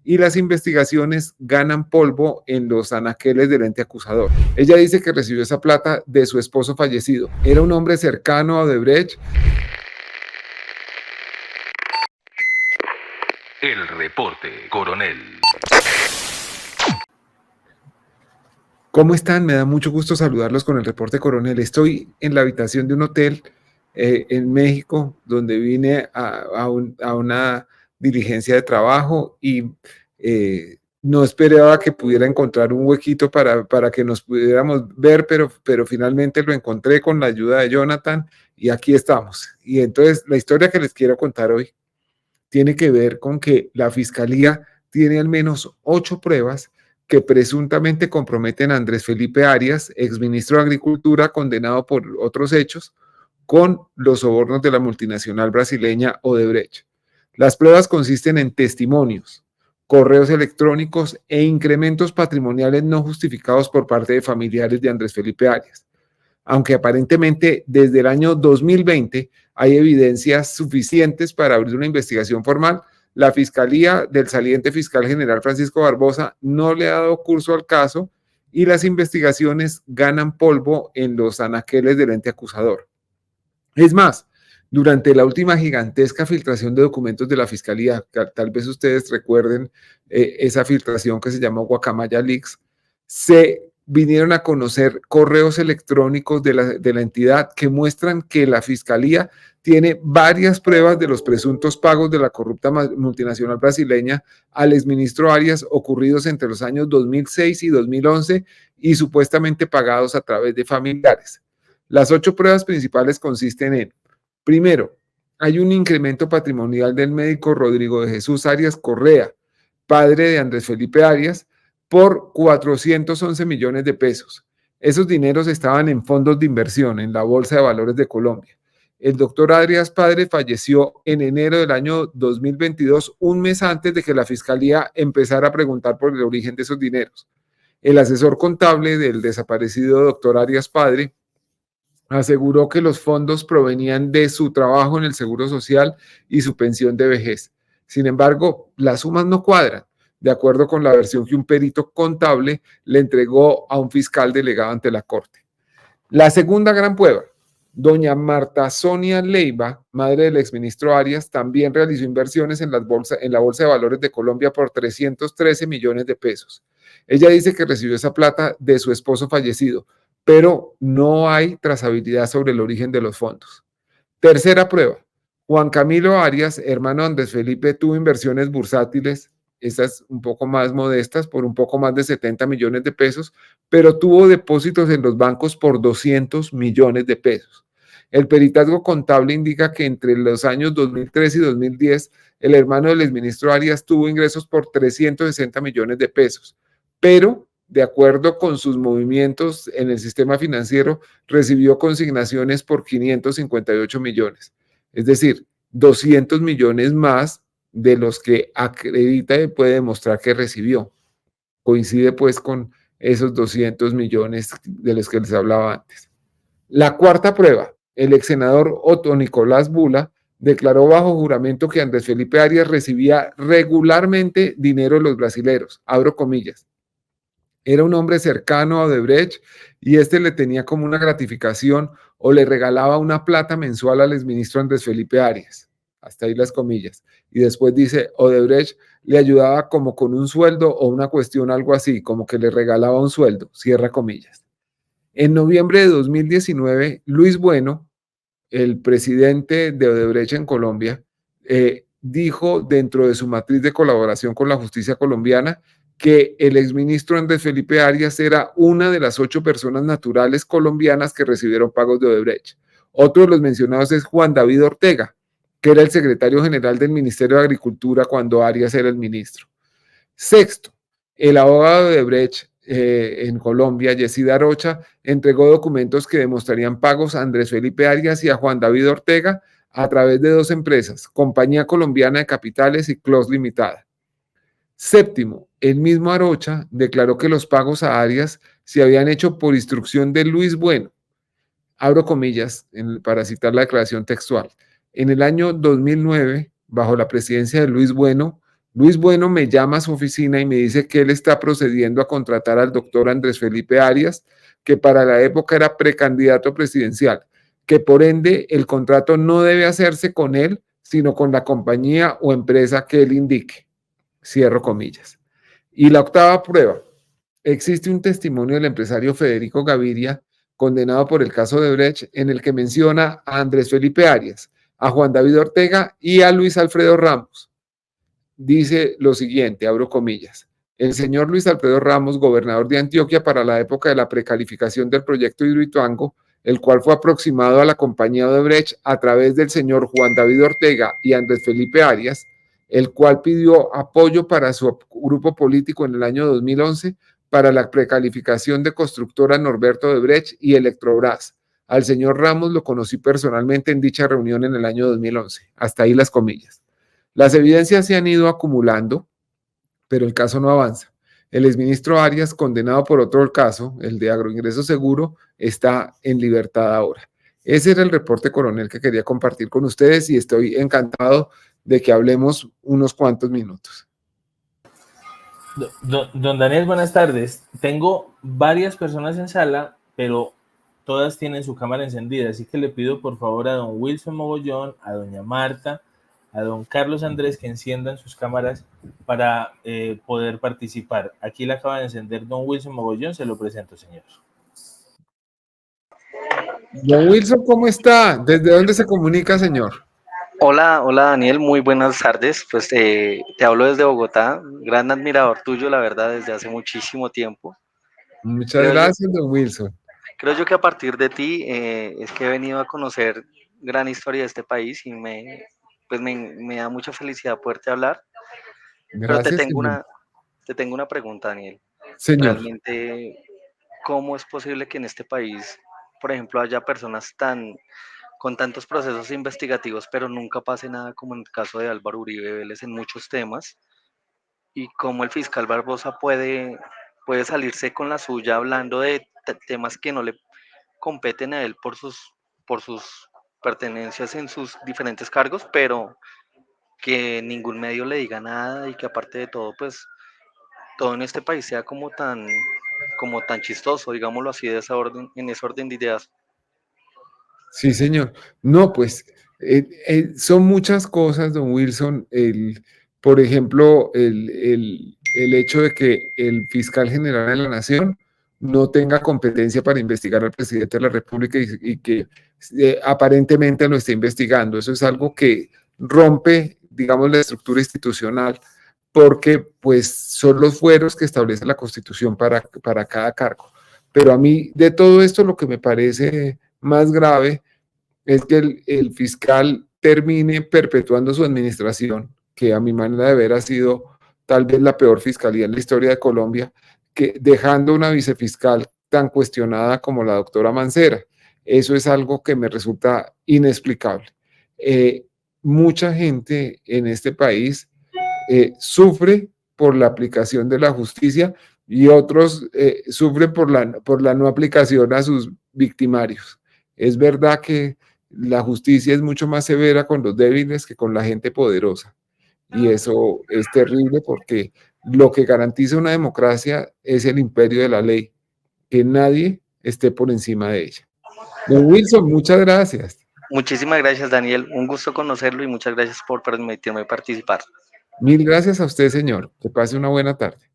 y las investigaciones ganan polvo en los anaqueles del ente acusador. Ella dice que recibió esa plata de su esposo fallecido. Era un hombre cercano a Odebrecht. El reporte, coronel. ¿Cómo están? Me da mucho gusto saludarlos con el reporte, coronel. Estoy en la habitación de un hotel en México, donde vine a una diligencia de trabajo y no esperaba que pudiera encontrar un huequito para que nos pudiéramos ver, pero finalmente lo encontré con la ayuda de Jonathan y aquí estamos. Y entonces la historia que les quiero contar hoy tiene que ver con que la fiscalía tiene al menos 8 pruebas que presuntamente comprometen a Andrés Felipe Arias, exministro de Agricultura, condenado por otros hechos, con los sobornos de la multinacional brasileña Odebrecht. Las pruebas consisten en testimonios, correos electrónicos e incrementos patrimoniales no justificados por parte de familiares de Andrés Felipe Arias. Aunque aparentemente desde el año 2020 hay evidencias suficientes para abrir una investigación formal, la Fiscalía del saliente fiscal general Francisco Barbosa no le ha dado curso al caso y las investigaciones ganan polvo en los anaqueles del ente acusador. Es más, durante la última gigantesca filtración de documentos de la Fiscalía, tal vez ustedes recuerden esa filtración que se llamó Guacamaya Leaks, se vinieron a conocer correos electrónicos de la entidad que muestran que la Fiscalía tiene varias pruebas de los presuntos pagos de la corrupta multinacional brasileña al exministro Arias ocurridos entre los años 2006 y 2011 y supuestamente pagados a través de familiares. Las 8 pruebas principales consisten en, primero, hay un incremento patrimonial del médico Rodrigo de Jesús Arias Correa, padre de Andrés Felipe Arias, por 411 millones de pesos. Esos dineros estaban en fondos de inversión en la Bolsa de Valores de Colombia. El doctor Arias padre falleció en enero del año 2022, un mes antes de que la Fiscalía empezara a preguntar por el origen de esos dineros. El asesor contable del desaparecido doctor Arias padre aseguró que los fondos provenían de su trabajo en el Seguro Social y su pensión de vejez. Sin embargo, las sumas no cuadran, de acuerdo con la versión que un perito contable le entregó a un fiscal delegado ante la Corte. La segunda gran prueba, doña Marta Sonia Leiva, madre del exministro Arias, también realizó inversiones en la Bolsa de Valores de Colombia por 313 millones de pesos. Ella dice que recibió esa plata de su esposo fallecido, pero no hay trazabilidad sobre el origen de los fondos. Tercera prueba, Juan Camilo Arias, hermano de Andrés Felipe, tuvo inversiones bursátiles, estas un poco más modestas, por un poco más de 70 millones de pesos, pero tuvo depósitos en los bancos por 200 millones de pesos. El peritazgo contable indica que entre los años 2003 y 2010, el hermano del exministro Arias tuvo ingresos por 360 millones de pesos, pero de acuerdo con sus movimientos en el sistema financiero, recibió consignaciones por 558 millones. Es decir, 200 millones más de los que acredita y puede demostrar que recibió. Coincide pues con esos 200 millones de los que les hablaba antes. La cuarta prueba, el ex senador Otto Nicolás Bula declaró bajo juramento que Andrés Felipe Arias recibía regularmente dinero de los brasileros, abro comillas. Era un hombre cercano a Odebrecht y este le tenía como una gratificación o le regalaba una plata mensual al exministro Andrés Felipe Arias. Hasta ahí las comillas. Y después dice, Odebrecht le ayudaba como con un sueldo o una cuestión, algo así, como que le regalaba un sueldo, cierra comillas. En noviembre de 2019, Luis Bueno, el presidente de Odebrecht en Colombia, dijo dentro de su matriz de colaboración con la justicia colombiana que el exministro Andrés Felipe Arias era una de las 8 personas naturales colombianas que recibieron pagos de Odebrecht. Otro de los mencionados es Juan David Ortega, que era el secretario general del Ministerio de Agricultura cuando Arias era el ministro. Sexto, el abogado de Odebrecht en Colombia, Yesida Arocha, entregó documentos que demostrarían pagos a Andrés Felipe Arias y a Juan David Ortega a través de 2 empresas, Compañía Colombiana de Capitales y Clos Limitada. Séptimo, el mismo Arocha declaró que los pagos a Arias se habían hecho por instrucción de Luis Bueno. Abro comillas para citar la declaración textual. En el año 2009, bajo la presidencia de Luis Bueno, Luis Bueno me llama a su oficina y me dice que él está procediendo a contratar al doctor Andrés Felipe Arias, que para la época era precandidato presidencial, que por ende el contrato no debe hacerse con él, sino con la compañía o empresa que él indique. Cierro comillas. Y la octava prueba. Existe un testimonio del empresario Federico Gaviria, condenado por el caso de Brecht, en el que menciona a Andrés Felipe Arias, a Juan David Ortega y a Luis Alfredo Ramos. Dice lo siguiente, abro comillas: el señor Luis Alfredo Ramos, gobernador de Antioquia para la época de la precalificación del proyecto Hidroituango, el cual fue aproximado a la compañía Odebrecht a través del señor Juan David Ortega y Andrés Felipe Arias, el cual pidió apoyo para su grupo político en el año 2011 para la precalificación de constructora Norberto Odebrecht y Electrobras. Al señor Ramos lo conocí personalmente en dicha reunión en el año 2011. Hasta ahí las comillas. Las evidencias se han ido acumulando, pero el caso no avanza. El exministro Arias, condenado por otro caso, el de agroingreso seguro, está en libertad ahora. Ese era el reporte, coronel, que quería compartir con ustedes y estoy encantado de que hablemos unos cuantos minutos. Don Daniel, buenas tardes. Tengo varias personas en sala, pero todas tienen su cámara encendida, así que le pido por favor a don Wilson Mogollón, a doña Marta, a don Carlos Andrés que enciendan sus cámaras para poder participar. Aquí la acaba de encender don Wilson Mogollón, se lo presento, señor. Don Wilson, ¿cómo está? ¿Desde dónde se comunica, señor? Hola, hola Daniel, muy buenas tardes. Pues te hablo desde Bogotá, gran admirador tuyo, la verdad, desde hace muchísimo tiempo. Muchas gracias, don Wilson. Creo yo que a partir de ti es que he venido a conocer gran historia de este país y me da mucha felicidad poderte hablar. Pero Gracias, señor. te tengo una pregunta, Daniel. Señor. Realmente, ¿cómo es posible que en este país, por ejemplo, haya personas con tantos procesos investigativos, pero nunca pase nada como en el caso de Álvaro Uribe Vélez en muchos temas? Y cómo el fiscal Barbosa puede salirse con la suya hablando de temas que no le competen a él por sus pertenencias en sus diferentes cargos, pero que ningún medio le diga nada y que aparte de todo, pues todo en este país sea como tan chistoso, digámoslo así, de esa orden, en ese orden de ideas. Sí, señor. No, pues son muchas cosas, don Wilson. Por ejemplo, el hecho de que el fiscal general de la Nación no tenga competencia para investigar al presidente de la República y que aparentemente lo esté investigando. Eso es algo que rompe, digamos, la estructura institucional, porque pues son los fueros que establece la Constitución para cada cargo. Pero a mí, de todo esto, lo que me parece más grave es que el fiscal termine perpetuando su administración, que a mi manera de ver ha sido tal vez la peor fiscalía en la historia de Colombia, que dejando una vicefiscal tan cuestionada como la doctora Mancera. Eso es algo que me resulta inexplicable. Mucha gente en este país sufre por la aplicación de la justicia y otros sufren por la no aplicación a sus victimarios. Es verdad que la justicia es mucho más severa con los débiles que con la gente poderosa. Y eso es terrible porque lo que garantiza una democracia es el imperio de la ley, que nadie esté por encima de ella. Don Wilson, muchas gracias. Muchísimas gracias, Daniel. Un gusto conocerlo y muchas gracias por permitirme participar. Mil gracias a usted, señor. Que pase una buena tarde.